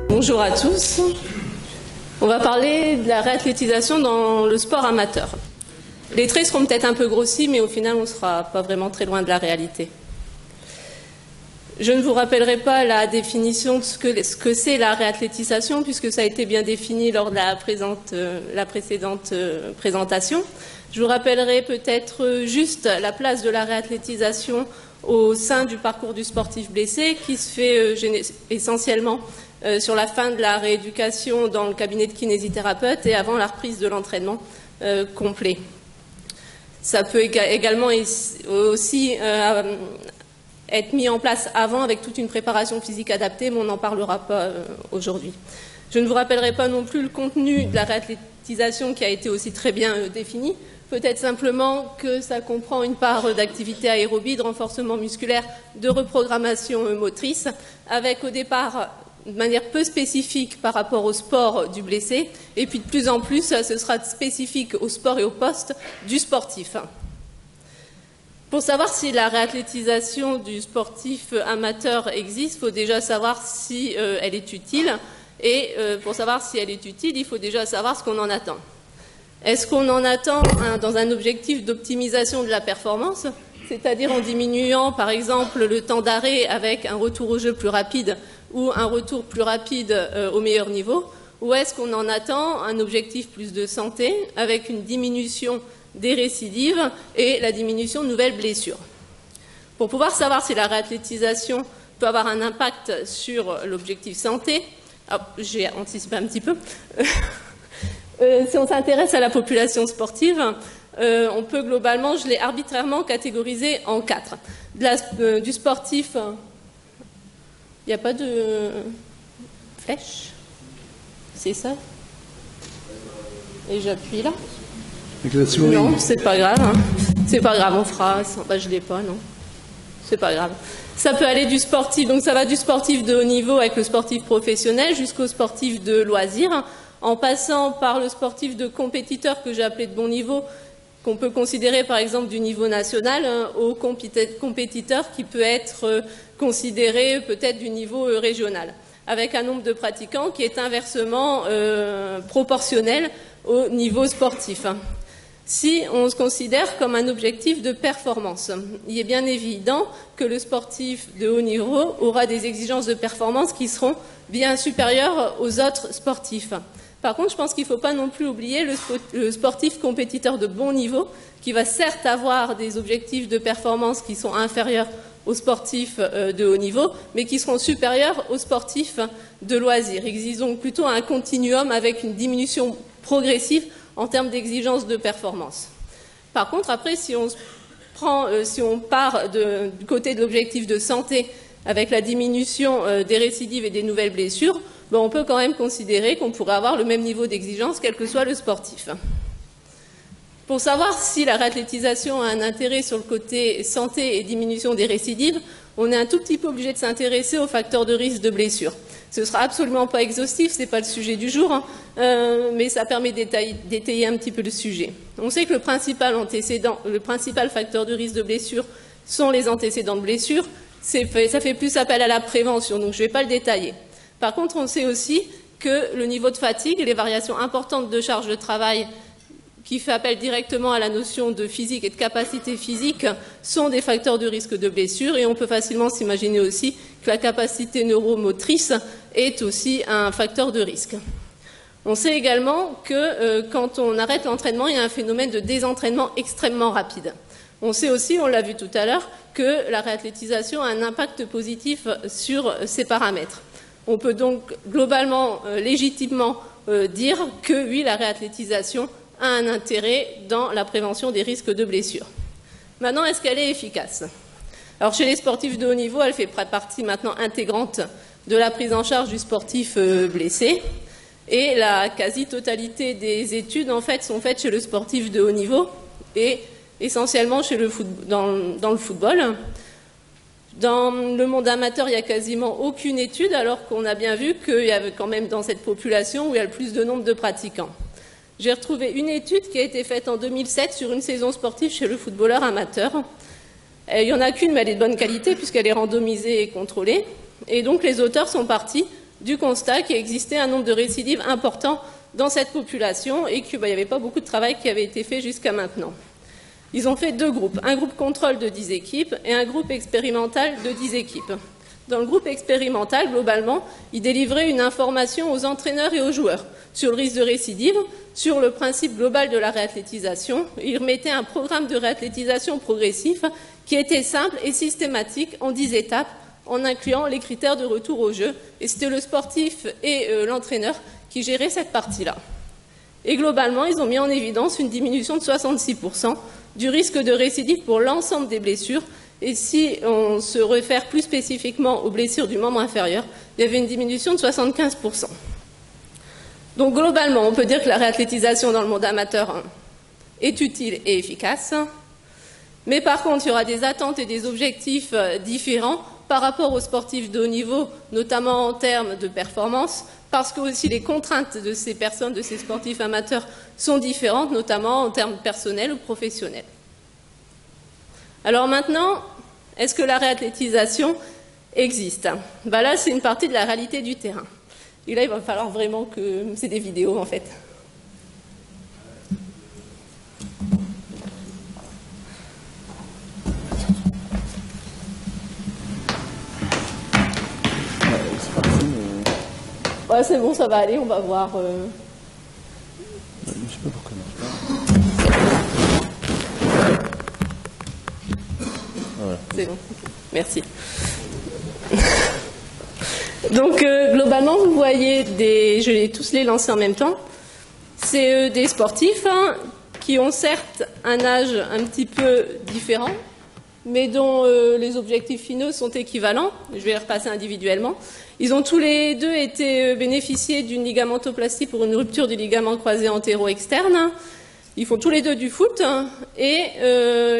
Bonjour à tous. On va parler de la réathlétisation dans le sport amateur. Les traits seront peut-être un peu grossis, mais au final, on ne sera pas vraiment très loin de la réalité. Je ne vous rappellerai pas la définition de ce que c'est la réathlétisation, puisque ça a été bien défini lors de la précédente présentation. Je vous rappellerai peut-être juste la place de la réathlétisation au sein du parcours du sportif blessé, qui se fait essentiellement sur la fin de la rééducation dans le cabinet de kinésithérapeute et avant la reprise de l'entraînement complet. Ça peut également aussi être mis en place avant avec toute une préparation physique adaptée, mais on n'en parlera pas aujourd'hui. Je ne vous rappellerai pas non plus le contenu de la réathlétisation qui a été aussi très bien défini. Peut-être simplement que ça comprend une part d'activité aérobie, de renforcement musculaire, de reprogrammation motrice, avec au départ de manière peu spécifique par rapport au sport du blessé, et puis de plus en plus, ce sera spécifique au sport et au poste du sportif. Pour savoir si la réathlétisation du sportif amateur existe, il faut déjà savoir si elle est utile. Et pour savoir si elle est utile, il faut déjà savoir ce qu'on en attend. Est-ce qu'on en attend dans un objectif d'optimisation de la performance, c'est-à-dire en diminuant par exemple le temps d'arrêt avec un retour au jeu plus rapide ou un retour plus rapide au meilleur niveau, ou est-ce qu'on en attend un objectif plus de santé avec une diminution des récidives et la diminution de nouvelles blessures? Pour pouvoir savoir si la réathlétisation peut avoir un impact sur l'objectif santé, j'ai anticipé un petit peu, si on s'intéresse à la population sportive, on peut globalement, je l'ai arbitrairement catégorisé en 4. Du sportif, il n'y a pas de flèche, c'est ça? Et j'appuie là? Avec la souris. Non, c'est pas grave. Hein. C'est pas grave, on fera. Bah, je l'ai pas, non. C'est pas grave. Ça peut aller du sportif, donc ça va du sportif de haut niveau avec le sportif professionnel jusqu'au sportif de loisir, en passant par le sportif de compétiteur que j'ai appelé de bon niveau, qu'on peut considérer par exemple du niveau national, au compétiteur qui peut être considéré peut-être du niveau régional, avec un nombre de pratiquants qui est inversement proportionnel au niveau sportif. Si on se considère comme un objectif de performance, il est bien évident que le sportif de haut niveau aura des exigences de performance qui seront bien supérieures aux autres sportifs. Par contre, je pense qu'il ne faut pas non plus oublier le sportif compétiteur de bon niveau, qui va certes avoir des objectifs de performance qui sont inférieurs aux sportifs de haut niveau, mais qui seront supérieurs aux sportifs de loisirs. Il existe donc plutôt un continuum avec une diminution progressive en termes d'exigence de performance. Par contre, après, si on part du côté de l'objectif de santé avec la diminution des récidives et des nouvelles blessures, on peut quand même considérer qu'on pourrait avoir le même niveau d'exigence quel que soit le sportif. Pour savoir si la réathlétisation a un intérêt sur le côté santé et diminution des récidives, on est un tout petit peu obligé de s'intéresser aux facteurs de risque de blessure. Ce ne sera absolument pas exhaustif, ce n'est pas le sujet du jour, mais ça permet d'étayer un petit peu le sujet. On sait que le principal facteur de risque de blessure sont les antécédents de blessure. Ça fait plus appel à la prévention, donc je ne vais pas le détailler. Par contre, on sait aussi que le niveau de fatigue et les variations importantes de charge de travail qui fait appel directement à la notion de physique et de capacité physique sont des facteurs de risque de blessure, et on peut facilement s'imaginer aussi que la capacité neuromotrice est aussi un facteur de risque. On sait également que quand on arrête l'entraînement, il y a un phénomène de désentraînement extrêmement rapide. On sait aussi, on l'a vu tout à l'heure, que la réathlétisation a un impact positif sur ces paramètres. On peut donc globalement, légitimement dire que oui, la réathlétisation a un intérêt dans la prévention des risques de blessure. Maintenant, est-ce qu'elle est efficace? Alors, chez les sportifs de haut niveau, elle fait partie maintenant intégrante de la prise en charge du sportif blessé. Et la quasi-totalité des études, en fait, sont faites chez le sportif de haut niveau et essentiellement dans le football. Dans le monde amateur, il n'y a quasiment aucune étude, alors qu'on a bien vu qu'il y avait quand même dans cette population où il y a le plus de nombre de pratiquants. J'ai retrouvé une étude qui a été faite en 2007 sur une saison sportive chez le footballeur amateur. Il n'y en a qu'une, mais elle est de bonne qualité puisqu'elle est randomisée et contrôlée. Et donc les auteurs sont partis du constat qu'il existait un nombre de récidives important dans cette population et qu'il n'y avait pas beaucoup de travail qui avait été fait jusqu'à maintenant. Ils ont fait deux groupes, un groupe contrôle de 10 équipes et un groupe expérimental de 10 équipes. Dans le groupe expérimental, globalement, ils délivraient une information aux entraîneurs et aux joueurs sur le risque de récidive, sur le principe global de la réathlétisation. Ils remettaient un programme de réathlétisation progressif qui était simple et systématique en 10 étapes, en incluant les critères de retour au jeu. Et c'était le sportif et l'entraîneur qui géraient cette partie-là. Et globalement, ils ont mis en évidence une diminution de 66% du risque de récidive pour l'ensemble des blessures. Et si on se réfère plus spécifiquement aux blessures du membre inférieur, il y avait une diminution de 75%. Donc globalement, on peut dire que la réathlétisation dans le monde amateur est utile et efficace. Mais par contre, il y aura des attentes et des objectifs différents par rapport aux sportifs de haut niveau, notamment en termes de performance, parce que aussi les contraintes de ces personnes, de ces sportifs amateurs, sont différentes, notamment en termes personnels ou professionnels. Alors maintenant, est-ce que la réathlétisation existe? Là, c'est une partie de la réalité du terrain. Et là, il va falloir vraiment que... C'est des vidéos, en fait. Ouais, c'est bon, ça va aller, on va voir. Je sais pas pourquoi ça marche pas. Voilà. C'est bon, merci. Donc, globalement, vous voyez je vais tous les lancer en même temps. C'est des sportifs qui ont certes un âge un petit peu différent, mais dont les objectifs finaux sont équivalents. Je vais les repasser individuellement. Ils ont tous les deux été bénéficiés d'une ligamentoplastie pour une rupture du ligament croisé antéro-externe. Ils font tous les deux du foot et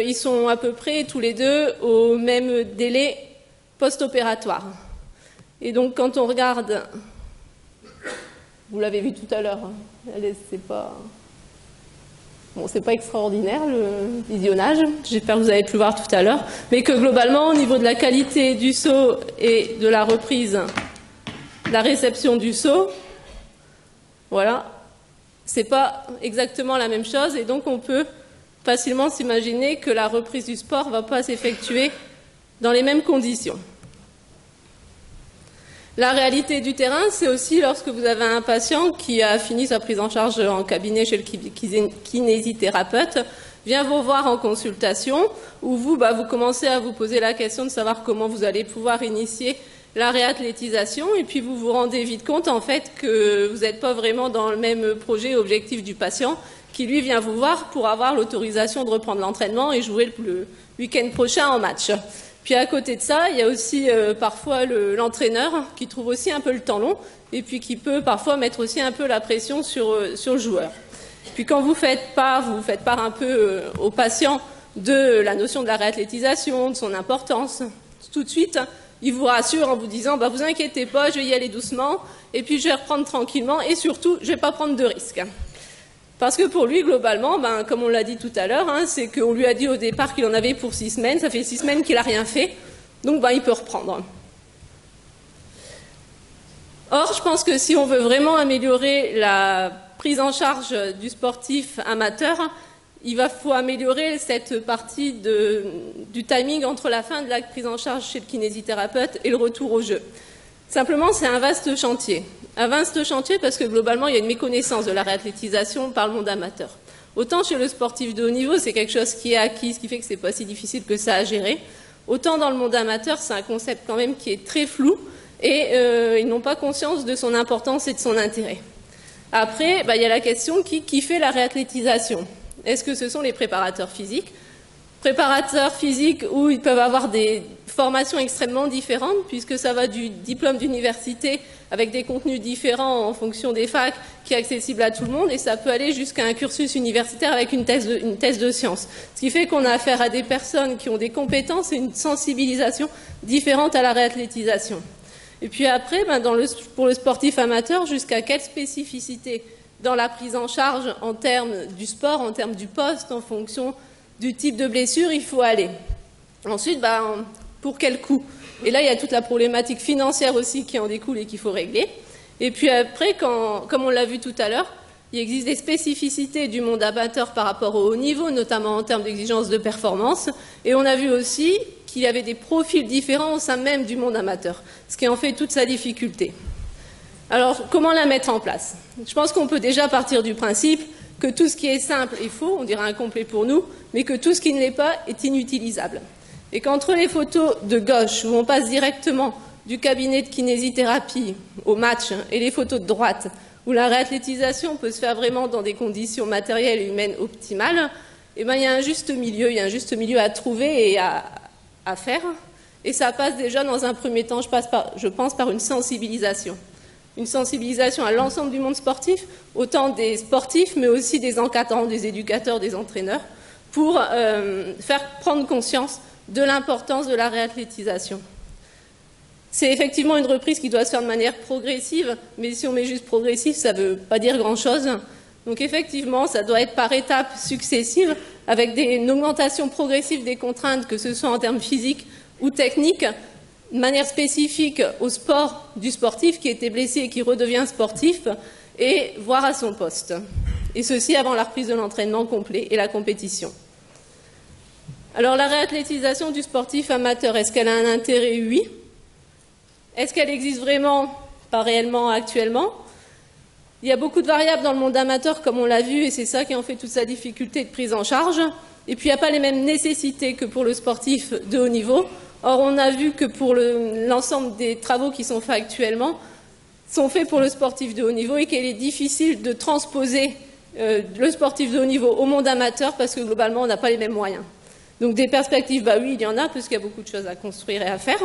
ils sont à peu près tous les deux au même délai post-opératoire. Et donc quand on regarde, vous l'avez vu tout à l'heure, c'est pas... Bon, c'est pas extraordinaire le visionnage, j'espère que vous avez pu le voir tout à l'heure, mais que globalement, au niveau de la qualité du saut et de la reprise, la réception du saut, voilà, c'est pas exactement la même chose, et donc on peut facilement s'imaginer que la reprise du sport ne va pas s'effectuer dans les mêmes conditions. La réalité du terrain, c'est aussi lorsque vous avez un patient qui a fini sa prise en charge en cabinet chez le kinésithérapeute, vient vous voir en consultation, où vous commencez à vous poser la question de savoir comment vous allez pouvoir initier la réathlétisation, et puis vous vous rendez vite compte en fait que vous n'êtes pas vraiment dans le même projet objectif du patient, qui lui vient vous voir pour avoir l'autorisation de reprendre l'entraînement et jouer le week-end prochain en match. Puis à côté de ça, il y a aussi parfois l'entraîneur qui trouve aussi un peu le temps long et puis qui peut parfois mettre aussi un peu la pression sur le joueur. Puis quand vous faites part un peu au patient de la notion de la réathlétisation, de son importance, tout de suite, il vous rassure en vous disant vous inquiétez pas, je vais y aller doucement et puis je vais reprendre tranquillement et surtout, je ne vais pas prendre de risques. Parce que pour lui, globalement, comme on l'a dit tout à l'heure, c'est qu'on lui a dit au départ qu'il en avait pour 6 semaines, ça fait 6 semaines qu'il n'a rien fait, donc il peut reprendre. Or, je pense que si on veut vraiment améliorer la prise en charge du sportif amateur, il faut améliorer cette partie du timing entre la fin de la prise en charge chez le kinésithérapeute et le retour au jeu. Simplement, c'est un vaste chantier. Un vaste chantier parce que globalement, il y a une méconnaissance de la réathlétisation par le monde amateur. Autant chez le sportif de haut niveau, c'est quelque chose qui est acquis, ce qui fait que c'est pas si difficile que ça à gérer. Autant dans le monde amateur, c'est un concept quand même qui est très flou et ils n'ont pas conscience de son importance et de son intérêt. Après, il y a la question qui fait la réathlétisation. Est-ce que ce sont les préparateurs physiques? Préparateurs physiques où ils peuvent avoir des formations extrêmement différentes, puisque ça va du diplôme d'université avec des contenus différents en fonction des facs, qui est accessible à tout le monde, et ça peut aller jusqu'à un cursus universitaire avec une thèse de sciences. Ce qui fait qu'on a affaire à des personnes qui ont des compétences et une sensibilisation différente à la réathlétisation. Et puis après, pour le sportif amateur, jusqu'à quelle spécificité dans la prise en charge en termes du sport, en termes du poste, en fonction du type de blessure, il faut aller. Ensuite, pour quel coût? Et là, il y a toute la problématique financière aussi qui en découle et qu'il faut régler. Et puis après, comme on l'a vu tout à l'heure, il existe des spécificités du monde amateur par rapport au haut niveau, notamment en termes d'exigence de performance. Et on a vu aussi qu'il y avait des profils différents au sein même du monde amateur, ce qui en fait toute sa difficulté. Alors, comment la mettre en place? Je pense qu'on peut déjà partir du principe que tout ce qui est simple est faux, on dirait incomplet pour nous, mais que tout ce qui ne l'est pas est inutilisable. Et qu'entre les photos de gauche, où on passe directement du cabinet de kinésithérapie au match, et les photos de droite, où la réathlétisation peut se faire vraiment dans des conditions matérielles et humaines optimales, eh bien, il y a un juste milieu à trouver et à faire. Et ça passe déjà dans un premier temps, je pense, par une sensibilisation. Une sensibilisation à l'ensemble du monde sportif, autant des sportifs, mais aussi des encadrants, des éducateurs, des entraîneurs, pour faire prendre conscience de l'importance de la réathlétisation. C'est effectivement une reprise qui doit se faire de manière progressive, mais si on met juste progressif, ça ne veut pas dire grand-chose. Donc effectivement, ça doit être par étapes successives, avec une augmentation progressive des contraintes, que ce soit en termes physiques ou techniques, de manière spécifique au sport du sportif qui était blessé et qui redevient sportif, et voire à son poste. Et ceci avant la reprise de l'entraînement complet et la compétition. Alors la réathlétisation du sportif amateur, est-ce qu'elle a un intérêt? Oui. Est-ce qu'elle existe vraiment? Pas réellement actuellement. Il y a beaucoup de variables dans le monde amateur, comme on l'a vu, et c'est ça qui en fait toute sa difficulté de prise en charge. Et puis il n'y a pas les mêmes nécessités que pour le sportif de haut niveau. Or, on a vu que pour l'ensemble des travaux qui sont faits actuellement, sont faits pour le sportif de haut niveau et qu'il est difficile de transposer le sportif de haut niveau au monde amateur parce que globalement, on n'a pas les mêmes moyens. Donc des perspectives, bah oui, il y en a, parce qu'il y a beaucoup de choses à construire et à faire.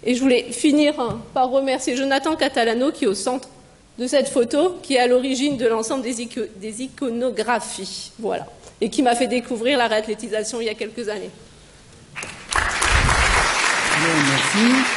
Et je voulais finir par remercier Jonathan Catalano, qui est au centre de cette photo, qui est à l'origine de l'ensemble des iconographies. Voilà. Et qui m'a fait découvrir la réathlétisation il y a quelques années. Merci.